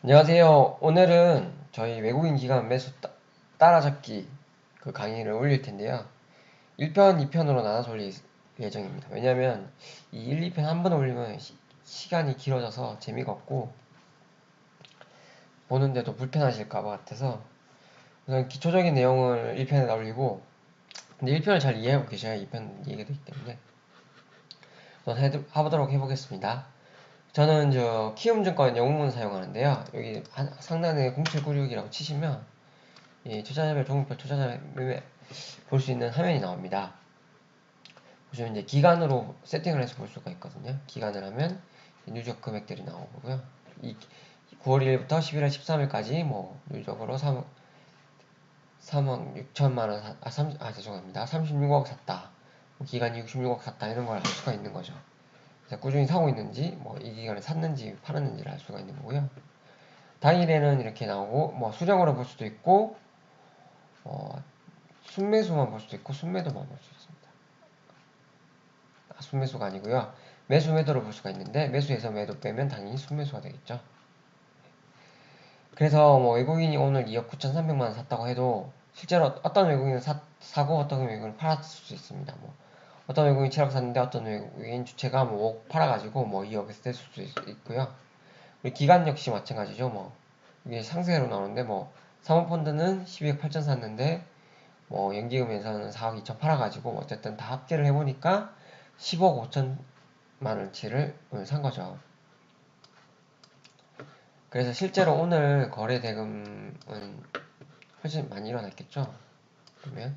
안녕하세요. 오늘은 저희 외국인 기관 매수 따라잡기 그 강의를 올릴 텐데요. 1편, 2편으로 나눠서 올릴 예정입니다. 왜냐면 이 1, 2편 한 번에 올리면 시간이 길어져서 재미가 없고 보는데도 불편하실까 봐 같아서 우선 기초적인 내용을 1편에 올리고 근데 1편을 잘 이해하고 계셔야 2편 이해가 되기 때문에 우선 해보도록 해보겠습니다. 저는 키움증권 영웅문 사용하는데요. 여기 상단에 0796이라고 치시면 투자자별 종목별 투자자 매매 볼 수 있는 화면이 나옵니다. 보시면 이제 기간으로 세팅을 해서 볼 수가 있거든요. 기간을 하면 누적 금액들이 나오고요. 9월 1일부터 11월 13일까지 뭐 누적으로 3억 6천만 원 죄송합니다. 36억 샀다. 뭐 기간이 66억 샀다 이런 걸 알 수가 있는 거죠. 꾸준히 사고 있는지 뭐 이 기간에 샀는지 팔았는지를 알 수가 있는 거고요. 당일에는 이렇게 나오고 뭐 수량으로 볼 수도 있고 순매수만 볼 수도 있고 순매도만 볼 수 있습니다. 순매수가 아니고요. 매수 매도를 볼 수가 있는데 매수에서 매도 빼면 당연히 순매수가 되겠죠. 그래서 뭐 외국인이 오늘 2억 9,300만 원 샀다고 해도 실제로 어떤 외국인은 사고 어떤 외국인은 팔았을 수 있습니다. 뭐 어떤 외국인이 7억 샀는데 어떤 외국인 주체가 뭐 5억 팔아가지고 뭐 2억에서 될 수도 있고요. 우리 기간 역시 마찬가지죠. 뭐 이게 상세로 나오는데 뭐 사모펀드는 12억 8천 샀는데 뭐 연기금에서는 4억 2천 팔아가지고 어쨌든 다 합계를 해보니까 10억 5천만 원치를 오늘 산 거죠. 그래서 실제로 오늘 거래 대금은 훨씬 많이 일어났겠죠. 그러면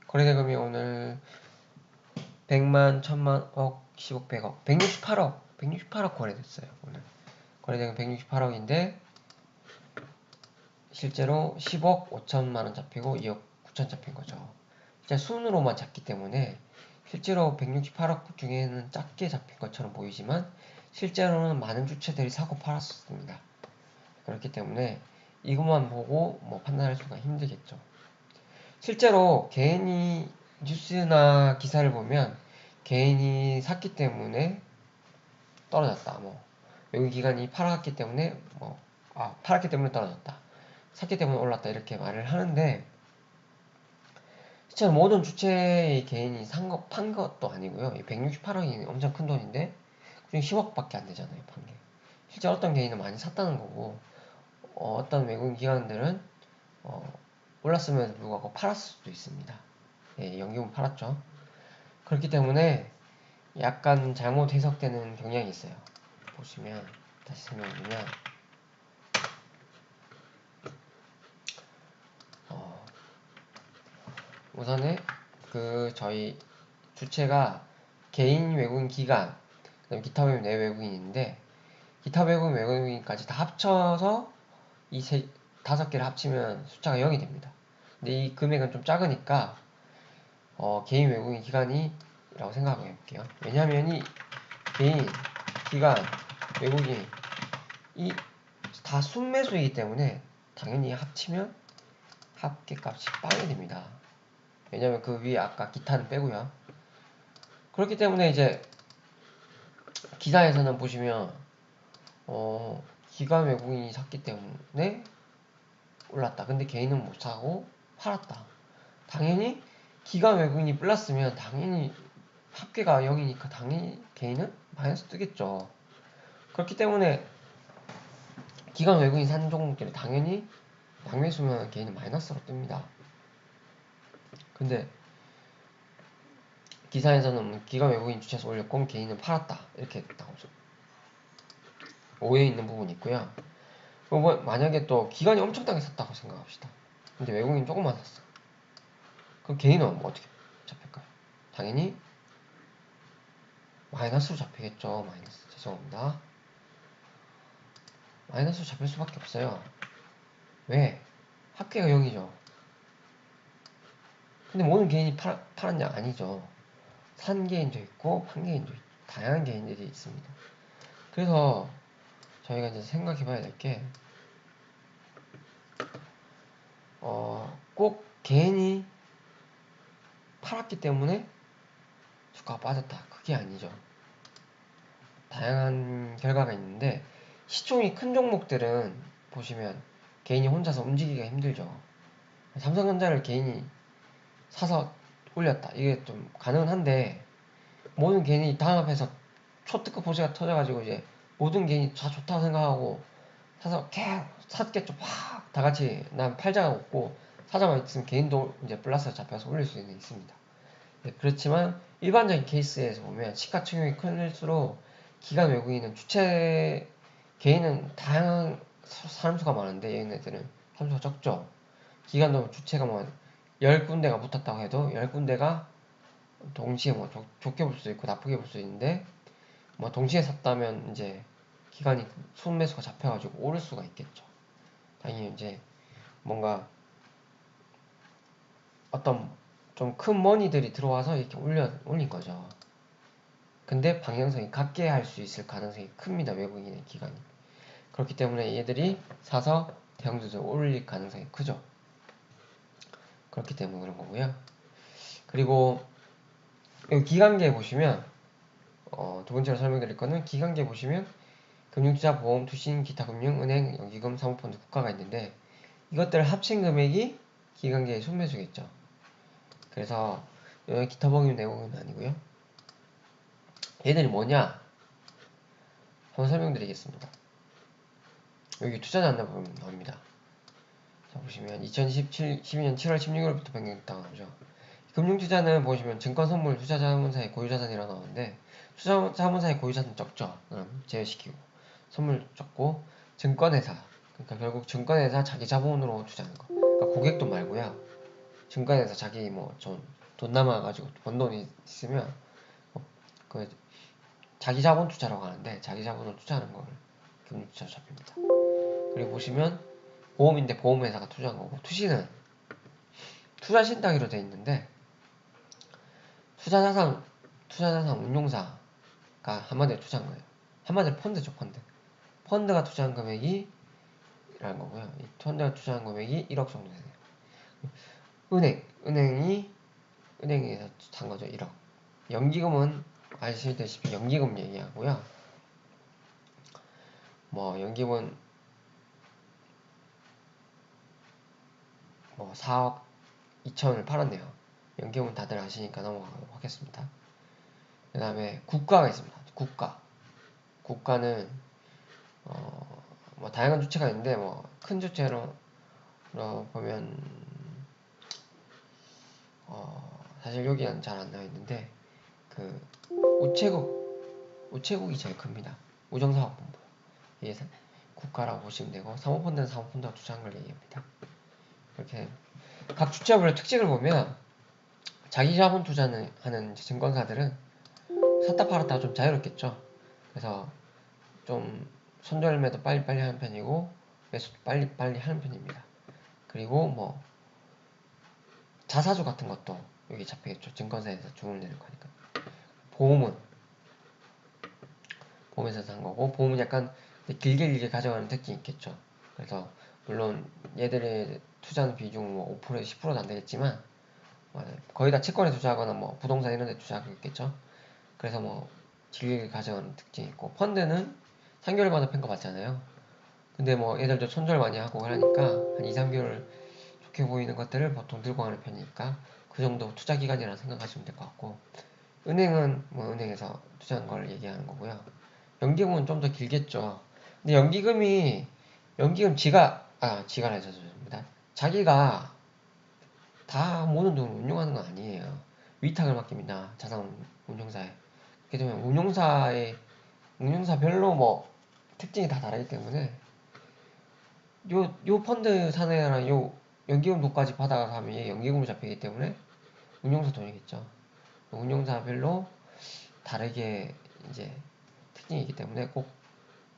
거래 대금이 오늘 100만, 1000만, 억, 10억, 100억, 168억 거래됐어요. 오늘 거래 대금 168억인데 실제로 10억 5천만 원 잡히고 2억 9천 잡힌 거죠. 진짜 순으로만 잡기 때문에 실제로 168억 중에는 작게 잡힌 것처럼 보이지만 실제로는 많은 주체들이 사고 팔았습니다. 그렇기 때문에 이것만 보고 뭐 판단할 수가 힘들겠죠. 실제로 개인이 뉴스나 기사를 보면 개인이 샀기 때문에 떨어졌다. 뭐 외국 기관이 팔았기 때문에 팔았기 때문에 떨어졌다. 샀기 때문에 올랐다 이렇게 말을 하는데 실제로 모든 주체의 개인이 판 것도 아니고요. 168억이 엄청 큰 돈인데 그중에 10억밖에 안 되잖아요. 판 게. 실제 어떤 개인은 많이 샀다는 거고 어떤 외국인 기관들은 올랐음에도 불구하고 팔았을 수도 있습니다. 예, 연기금 팔았죠. 그렇기 때문에 약간 잘못 해석되는 경향이 있어요. 보시면 다시 설명드리면 우선은 저희 주체가 개인 외국인 기관 그다음 기타 외국인 내 외국인인데 기타 외국인까지 다 합쳐서 이 다섯 개를 합치면 숫자가 0이 됩니다. 근데 이 금액은 좀 작으니까 개인 외국인 기관이라고 생각해 볼게요. 왜냐하면 이 개인, 기관, 외국인 이 다 순매수이기 때문에 당연히 합치면 합계값이 빵이 됩니다. 왜냐면 그 위에 아까 기타는 빼고요. 그렇기 때문에 이제 기사에서는 보시면 기관 외국인이 샀기 때문에 올랐다. 근데 개인은 못 사고 팔았다. 당연히 기관 외국인이 플러스면 당연히 합계가 0이니까 당연히 개인은 마이너스 뜨겠죠. 그렇기 때문에 기관 외국인 산 종목들이 당연히 양매수면 개인은 마이너스로 뜹니다. 근데 기사에서는 기관 외국인 주체에서 올렸고 개인은 팔았다. 이렇게 나오죠. 오해 있는 부분이 있고요. 그리고 만약에 또 기관이 엄청나게 샀다고 생각합시다. 근데 외국인 조금만 샀어. 그럼 개인은 뭐 어떻게 잡힐까요? 당연히 마이너스로 잡히겠죠. 마이너스. 죄송합니다. 마이너스로 잡힐 수밖에 없어요. 왜? 합계가 0이죠. 근데 모든 개인이 팔았냐? 아니죠. 산 개인도 있고 판 개인도 있고 다양한 개인들이 있습니다. 그래서 저희가 이제 생각해 봐야 될 게 꼭 개인이 팔았기 때문에 주가가 빠졌다. 그게 아니죠. 다양한 결과가 있는데 시총이 큰 종목들은 보시면 개인이 혼자서 움직이기가 힘들죠. 삼성전자를 개인이 사서 올렸다. 이게 좀 가능은 한데 모든 개인이 단합해서 초특급 호재가 터져가지고 이제 모든 개인이 다 좋다고 생각하고 사서 계속 샀겠죠. 팍! 다 같이 난 팔자가 없고 사자만 있으면 개인도 이제 플러스가 잡혀서 올릴 수 있습니다. 네, 그렇지만 일반적인 케이스에서 보면 시가총액이 클수록 기관 외국인은 주체 개인은 다양한 사람 수가 많은데 얘네들은 사람 수가 적죠. 기관도 주체가 뭐 10군데가 붙었다고 해도 10군데가 동시에 뭐 좋게 볼 수도 있고 나쁘게 볼 수도 있는데 뭐 동시에 샀다면 이제 기간이 손매수가 잡혀가지고 오를 수가 있겠죠. 당연히 이제 뭔가 어떤 좀 큰 머니들이 들어와서 이렇게 올린 거죠. 근데 방향성이 같게 할 수 있을 가능성이 큽니다. 외국인의 기간이. 그렇기 때문에 얘들이 사서 대형주들 올릴 가능성이 크죠. 그렇기 때문에 그런 거고요. 그리고 여기 기관계 보시면 두 번째로 설명드릴 거는 기관계 보시면 금융투자, 보험, 투신, 기타 금융, 은행, 연기금, 사모펀드, 국가가 있는데 이것들을 합친 금액이 기관계의 순매수겠죠. 그래서 여기 기타 보험 내용은 아니고요. 얘들이 뭐냐? 한번 설명드리겠습니다. 여기 투자 잔다 보면 나옵니다. 자, 보시면 2012년 7월 16일부터 변경당하죠. 금융투자는 보시면 증권선물 투자자문사의 고유자산이라고 나오는데 투자자문사의 고유자산 적죠. 제외시키고 선물 적고 증권회사 그러니까 결국 증권회사 자기 자본으로 투자하는 거. 그러니까 고객도 말고요. 증권회사 자기 뭐 돈 남아가지고 번 돈이 있으면 그 자기 자본 투자라고 하는데 자기 자본으로 투자하는 걸 금융투자로 잡힙니다. 그리고 보시면 보험인데 보험회사가 투자한 거고 투시는 투자신탁으로 되어 있는데 투자자산 운용사가 한마디로 투자한 거예요. 한마디로 펀드죠, 펀드. 펀드가 투자한 금액이 라는 거고요. 이 펀드가 투자한 금액이 1억 정도 되네요. 은행에서 산 거죠, 1억. 연기금은 아시다시피 연기금 얘기하고요. 뭐 연기금은 뭐 4억 2천을 팔았네요. 연기금은 다들 아시니까 넘어가도록 하겠습니다. 그 다음에 국가가 있습니다. 국가는 뭐 다양한 주체가 있는데 뭐 큰 주체로 보면 사실 여기는 잘 안 나와 있는데 그 우체국이 제일 큽니다. 우정사업본부 이게 국가라고 보시면 되고 사모펀드는 사모펀드가 투자한 걸 얘기합니다. 이렇게 각 주체별의 특징을 보면 자기 자본 투자는 하는 증권사들은 샀다 팔았다가 좀 자유롭겠죠. 그래서 좀 손절매도 빨리빨리 하는 편이고 매수도 빨리빨리 하는 편입니다. 그리고 뭐 자사주 같은 것도 여기 잡히겠죠. 증권사에서 주문을 내는 거니까. 보험에서 산 거고 보험은 약간 길게 가져가는 특징이 있겠죠. 그래서 물론 얘들의 투자하는 비중 뭐 5%에서 10%도 안 되겠지만 거의 다 채권에 투자하거나 뭐 부동산 이런 데 투자하고 있겠죠. 그래서 뭐 길게 가져가는 특징이 있고 펀드는 3개월마다 평가 받잖아요. 근데 뭐 얘들도 손절 많이 하고 그러니까 한 2, 3개월 좋게 보이는 것들을 보통 들고 가는 편이니까 그 정도 투자 기간이라 생각하시면 될 것 같고 은행은 뭐 은행에서 투자한 걸 얘기하는 거고요. 연기금은 좀 더 길겠죠. 근데 연기금 지가 해줬습니다. 자기가 다 모든 돈을 운용하는 건 아니에요. 위탁을 맡깁니다. 자산 운용사에. 그렇게 되면 운용사별로 뭐 특징이 다 다르기 때문에 요 펀드 사내랑 요 연기금 돈까지 받아가서 하면 얘 연기금으로 잡히기 때문에 운용사 돈이겠죠. 운용사별로 다르게 이제 특징이 있기 때문에 꼭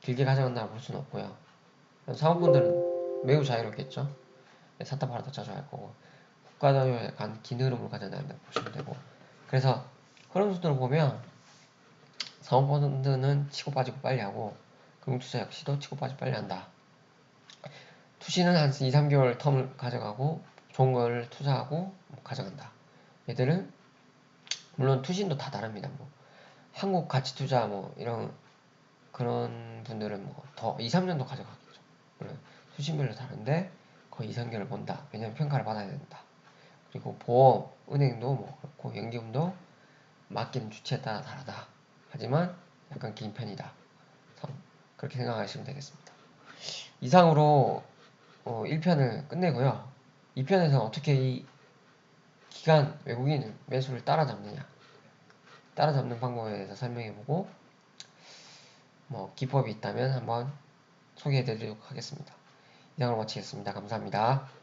길게 가져간다고 볼 수는 없고요. 사모펀드는 매우 자유롭겠죠. 샀다 팔았다 자주 할 거고 국가도 약간 긴 흐름을 가져간다고 보시면 되고 그래서 흐름 순으로 보면 사모펀드는 치고 빠지고 빨리 하고 금융투자 역시도 치고 빠지고 빨리 한다. 투시는 한 2, 3개월 텀을 가져가고 좋은 걸 투자하고 가져간다. 얘들은 물론 투신도 다 다릅니다. 뭐 한국 가치 투자 뭐 이런 그런 분들은 뭐 더 2, 3년도 가져가겠죠. 물론 수신별로 다른데 거의 2, 3개월 본다. 왜냐면 평가를 받아야 된다. 그리고 보험, 은행도 뭐 그렇고 연기금도 맡기는 주체에 따라 다르다. 하지만 약간 긴 편이다. 그렇게 생각하시면 되겠습니다. 이상으로 1편을 끝내고요. 2편에서는 어떻게 이 기간 외국인 매수를 따라잡느냐, 따라잡는 방법에 대해서 설명해보고 뭐 기법이 있다면 한번 소개해드리도록 하겠습니다. 이상으로 마치겠습니다. 감사합니다.